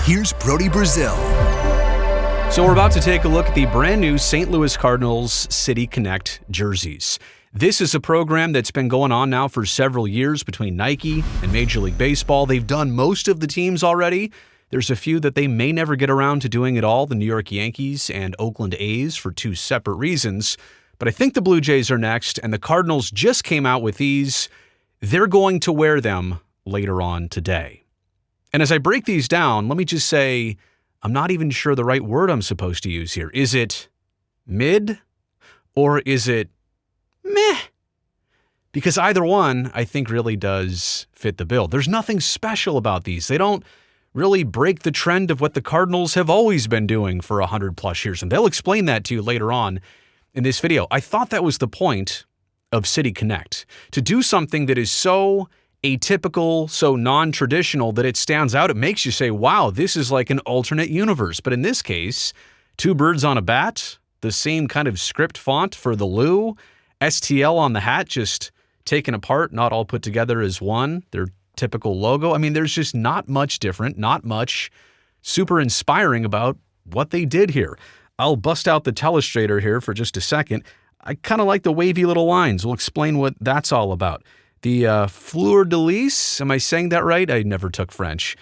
here's Brody Brazil. So we're about to take a look at the brand new St. Louis Cardinals City Connect jerseys. This is a program that's been going on now for several years between Nike and Major League Baseball. They've done most of the teams already. There's a few that they may never get around to doing at all, the New York Yankees and Oakland A's, for two separate reasons. But I think the Blue Jays are next, and the Cardinals just came out with these. They're going to wear them later on today. And as I break these down, let me just say, I'm not even sure the right word I'm supposed to use here. Is it mid or is it meh? Because either one, I think, really does fit the bill. There's nothing special about these. They don't really break the trend of what the Cardinals have always been doing for 100 plus years. And they'll explain that to you later on in this video. I thought that was the point of City Connect, to do something that is so atypical, so non-traditional that it stands out. It makes you say, wow, this is like an alternate universe. But in this case, two birds on a bat, the same kind of script font for the Lou, STL on the hat, just taken apart, not all put together as one, their typical logo. I mean, there's just not much different, not much super inspiring about what they did here. I'll bust out the telestrator here for just a second. I kind of like the wavy little lines. We'll explain what that's all about. The fleur-de-lis, am I saying that right? I never took French.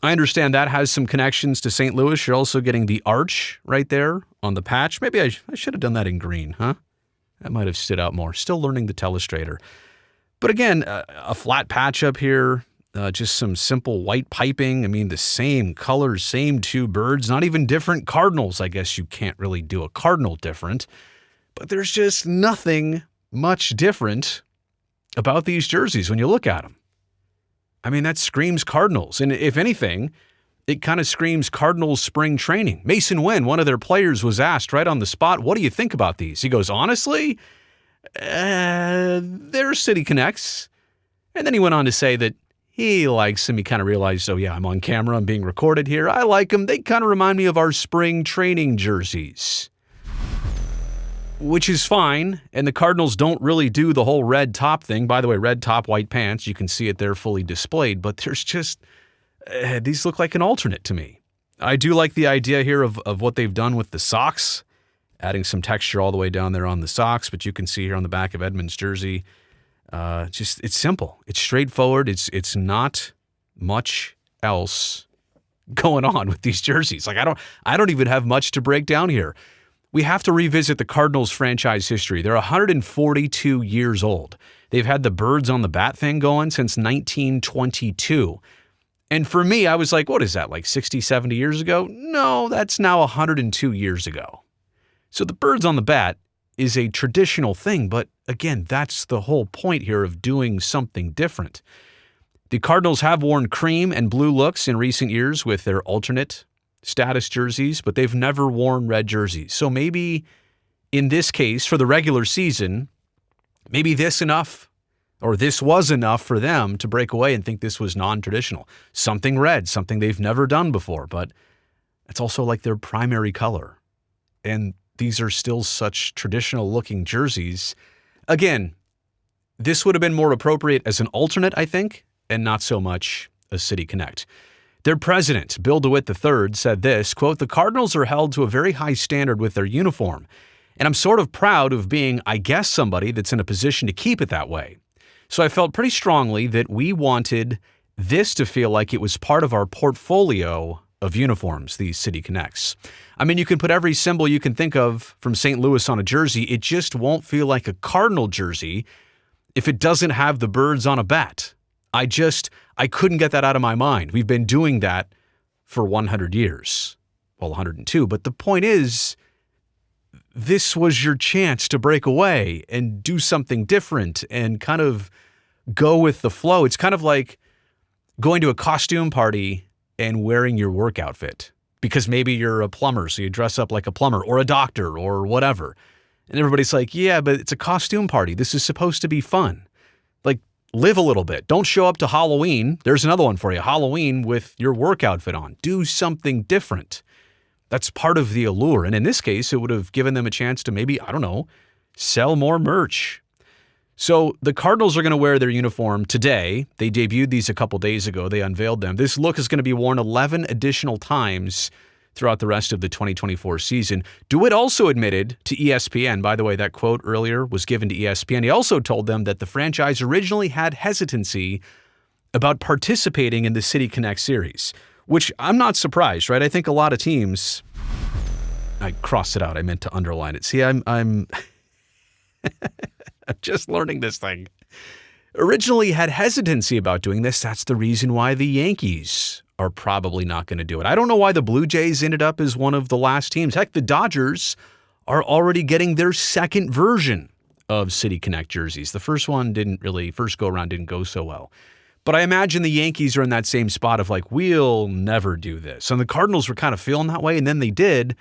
I understand that has some connections to St. Louis. You're also getting the arch right there on the patch. Maybe I should have done that in green, huh? That might have stood out more. Still learning the telestrator. But again, a flat patch up here, just some simple white piping. I mean, the same colors, same two birds, not even different cardinals. I guess you can't really do a cardinal different. But there's just nothing much different about these jerseys when you look at them. I mean, that screams Cardinals. And if anything, it kind of screams Cardinals spring training. Mason Wynn, one of their players, was asked right on the spot, what do you think about these? He goes, honestly, they're City Connects. And then he went on to say that he likes them. He kind of realized, oh yeah, I'm on camera, I'm being recorded here. I like them. They kind of remind me of our spring training jerseys. Which is fine, and the Cardinals don't really do the whole red top thing. By the way, red top, white pants, you can see it there fully displayed, but there's just, these look like an alternate to me. I do like the idea here of what they've done with the socks, adding some texture all the way down there on the socks, but you can see here on the back of Edmund's jersey, it's simple. It's straightforward. It's not much else going on with these jerseys. Like I don't even have much to break down here. We have to revisit the Cardinals franchise history. They're 142 years old. They've had the birds on the bat thing going since 1922. And for me, I was like, what is that, like 60, 70 years ago? No, that's now 102 years ago. So the birds on the bat is a traditional thing, but again, that's the whole point here of doing something different. The Cardinals have worn cream and blue looks in recent years with their alternate status jerseys, but they've never worn red jerseys. So maybe in this case, for the regular season, maybe this was enough for them to break away and think this was non-traditional. Something red, something they've never done before, but it's also like their primary color. And these are still such traditional looking jerseys. Again, this would have been more appropriate as an alternate, I think, and not so much a City Connect. Their president, Bill DeWitt III, said this, quote, "The Cardinals are held to a very high standard with their uniform, and I'm sort of proud of being, I guess, somebody that's in a position to keep it that way. So I felt pretty strongly that we wanted this to feel like it was part of our portfolio of uniforms, these City Connects. I mean, you can put every symbol you can think of from St. Louis on a jersey. It just won't feel like a Cardinal jersey if it doesn't have the birds on a bat. I couldn't get that out of my mind. We've been doing that for 100 years. Well, 102. But the point is, this was your chance to break away and do something different and kind of go with the flow. It's kind of like going to a costume party and wearing your work outfit because maybe you're a plumber, so you dress up like a plumber or a doctor or whatever. And everybody's like, yeah, but it's a costume party. This is supposed to be fun. Like, live a little bit. Don't show up to Halloween. There's another one for you. Halloween with your work outfit on. Do something different. That's part of the allure. And in this case, it would have given them a chance to maybe, I don't know, sell more merch. So the Cardinals are going to wear their uniform today. They debuted these a couple days ago. They unveiled them. This look is going to be worn 11 additional times throughout the rest of the 2024 season. DeWitt also admitted to ESPN, by the way, that quote earlier was given to ESPN. He also told them that the franchise originally had hesitancy about participating in the City Connect series, which I'm not surprised, right? I think a lot of teams, I crossed it out. I meant to underline it. See, I'm I'm just learning this thing. Originally had hesitancy about doing this. That's the reason why the Yankees are probably not going to do it. I don't know why the Blue Jays ended up as one of the last teams. Heck, the Dodgers are already getting their second version of City Connect jerseys. The first go around didn't go so well. But I imagine the Yankees are in that same spot of like, we'll never do this. And the Cardinals were kind of feeling that way, and then they did,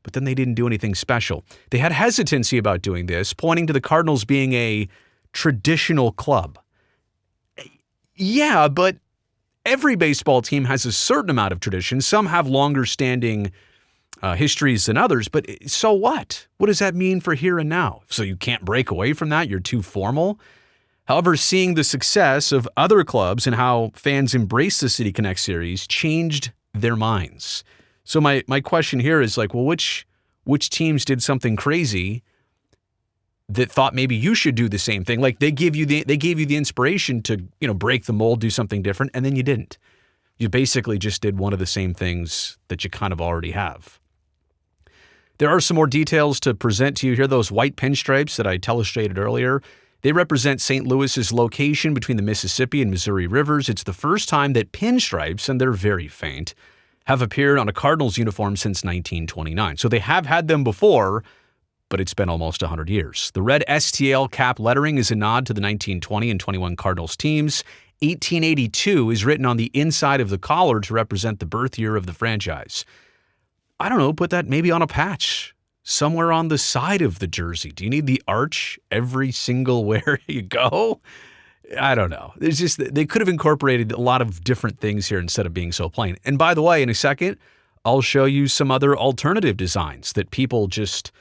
but then they didn't do anything special. They had hesitancy about doing this, pointing to the Cardinals being a traditional club. Yeah, but every baseball team has a certain amount of tradition. Some have longer standing histories than others, but so what? What does that mean for here and now? So you can't break away from that? You're too formal? However, seeing the success of other clubs and how fans embrace the City Connect series changed their minds. So my question here is like, well, which teams did something crazy that thought maybe you should do the same thing? Like they gave you the inspiration to, break the mold, do something different, and then you didn't. You basically just did one of the same things that you kind of already have. There are some more details to present to you here. Those white pinstripes that I illustrated earlier, they represent St. Louis's location between the Mississippi and Missouri rivers. It's the first time that pinstripes, and they're very faint, have appeared on a Cardinals uniform since 1929. So they have had them before, but it's been almost 100 years. The red STL cap lettering is a nod to the 1920 and 21 Cardinals teams. 1882 is written on the inside of the collar to represent the birth year of the franchise. I don't know, put that maybe on a patch somewhere on the side of the jersey. Do you need the arch every single where you go? I don't know. It's just, they could have incorporated a lot of different things here instead of being so plain. And by the way, in a second, I'll show you some other alternative designs that people just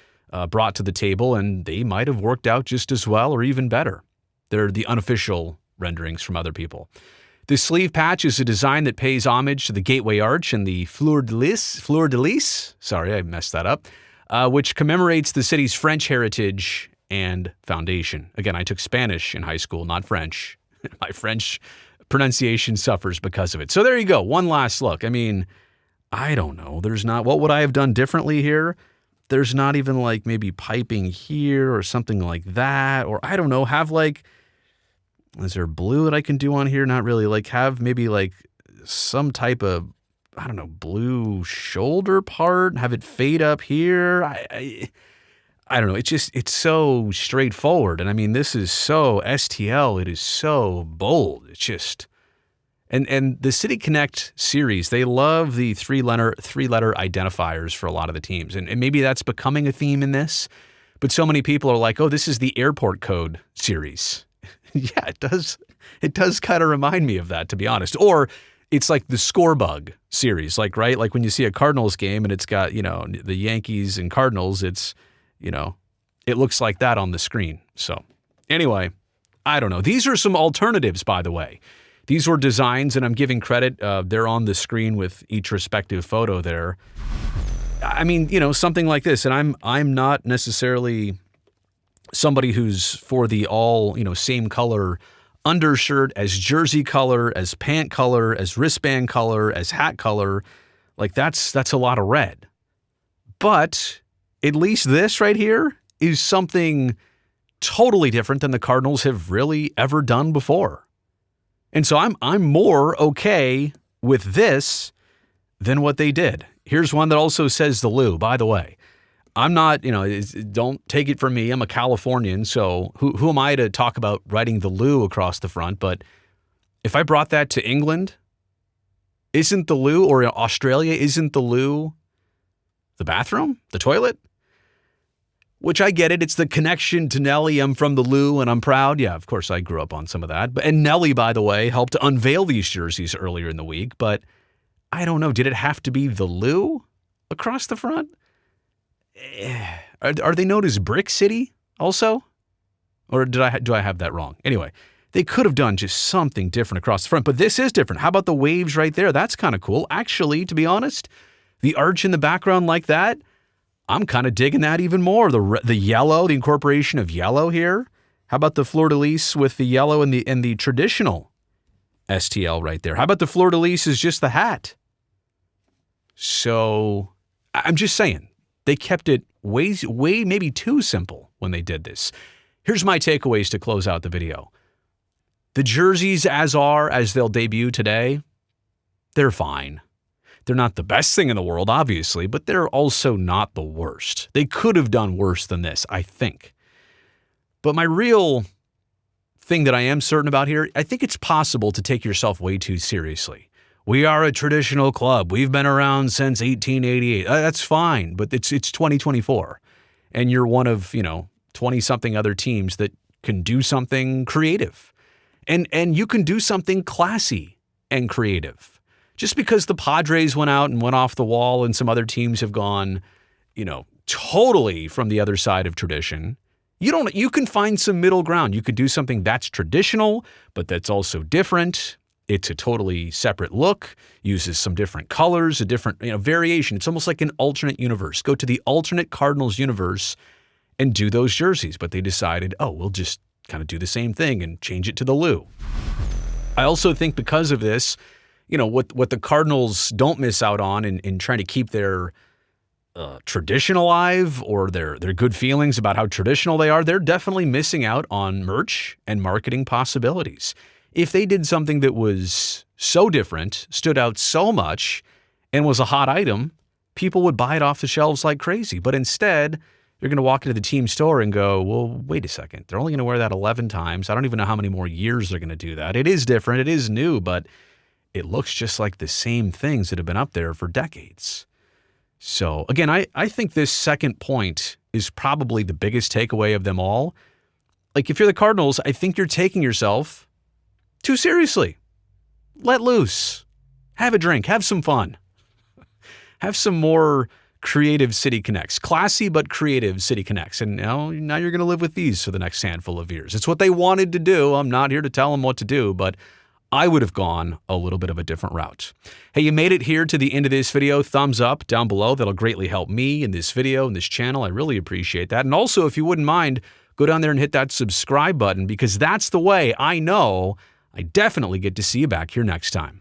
brought to the table, and they might have worked out just as well or even better. They're the unofficial renderings from other people. The sleeve patch is a design that pays homage to the Gateway Arch and the Fleur de Lis, sorry, I messed that up, which commemorates the city's French heritage and foundation. Again, I took Spanish in high school, not French. My French pronunciation suffers because of it. So there you go. One last look. I mean, I don't know. What would I have done differently here? There's not even like maybe piping here or something like that. Or I don't know, is there blue that I can do on here? Not really. Like have maybe like some type of, I don't know, blue shoulder part, have it fade up here. I don't know. It's so straightforward. And I mean, this is so STL. It is so bold. It's just, and the City Connect series, they love the three-letter identifiers for a lot of the teams. And maybe that's becoming a theme in this. But so many people are like, oh, this is the airport code series. Yeah, it does. It does kind of remind me of that, to be honest. Or it's like the Scorebug series, like, right? Like when you see a Cardinals game and it's got, the Yankees and Cardinals, it's, it looks like that on the screen. So anyway, I don't know. These are some alternatives, by the way. These were designs, and I'm giving credit. They're on the screen with each respective photo there. I mean, something like this, and I'm not necessarily somebody who's for the all, same color undershirt as jersey color, as pant color, as wristband color, as hat color. Like that's a lot of red. But at least this right here is something totally different than the Cardinals have really ever done before. And so I'm more okay with this than what they did. Here's one that also says the Lou, by the way. I'm not, don't take it from me. I'm a Californian, so who am I to talk about writing the Lou across the front? But if I brought that to England, isn't the Lou, or Australia, isn't the Lou the bathroom, the toilet? Which I get it. It's the connection to Nelly. I'm from the Lou and I'm proud. Yeah, of course, I grew up on some of that. And Nelly, by the way, helped to unveil these jerseys earlier in the week. But I don't know. Did it have to be the Lou across the front? Are they known as Brick City also? Or do I have that wrong? Anyway, they could have done just something different across the front, but this is different. How about the waves right there? That's kind of cool. Actually, to be honest, the arch in the background like that, I'm kind of digging that even more. The yellow, the incorporation of yellow here. How about the fleur-de-lis with the yellow and the traditional STL right there? How about the fleur-de-lis is just the hat? So I'm just saying, they kept it way maybe too simple when they did this. Here's my takeaways to close out the video. The jerseys as they'll debut today, they're fine. They're not the best thing in the world, obviously, but they're also not the worst. They could have done worse than this, I think. But my real thing that I am certain about here, I think it's possible to take yourself way too seriously. We are a traditional club. We've been around since 1888. That's fine, but it's 2024. And you're one of, 20-something other teams that can do something creative. And you can do something classy and creative. Just because the Padres went out and went off the wall and some other teams have gone, totally from the other side of tradition, you can find some middle ground. You could do something that's traditional, but that's also different. It's a totally separate look, uses some different colors, a different variation. It's almost like an alternate universe. Go to the alternate Cardinals universe and do those jerseys. But they decided, we'll just kind of do the same thing and change it to the Lou. I also think because of this, what the Cardinals don't miss out on in trying to keep their tradition alive or their good feelings about how traditional they are, they're definitely missing out on merch and marketing possibilities. If they did something that was so different, stood out so much, and was a hot item, people would buy it off the shelves like crazy. But instead, you're going to walk into the team store and go, well, wait a second. They're only going to wear that 11 times. I don't even know how many more years they're going to do that. It is different. It is new, but it looks just like the same things that have been up there for decades. So again, I think this second point is probably the biggest takeaway of them all. Like if you're the Cardinals, I think you're taking yourself too seriously. Let loose. Have a drink. Have some fun. Have some more creative City Connects. Classy but creative City Connects. And now you're going to live with these for the next handful of years. It's what they wanted to do. I'm not here to tell them what to do, but I would have gone a little bit of a different route. Hey, you made it here to the end of this video. Thumbs up down below. That'll greatly help me in this video, in this channel. I really appreciate that. And also, if you wouldn't mind, go down there and hit that subscribe button because that's the way I know I definitely get to see you back here next time.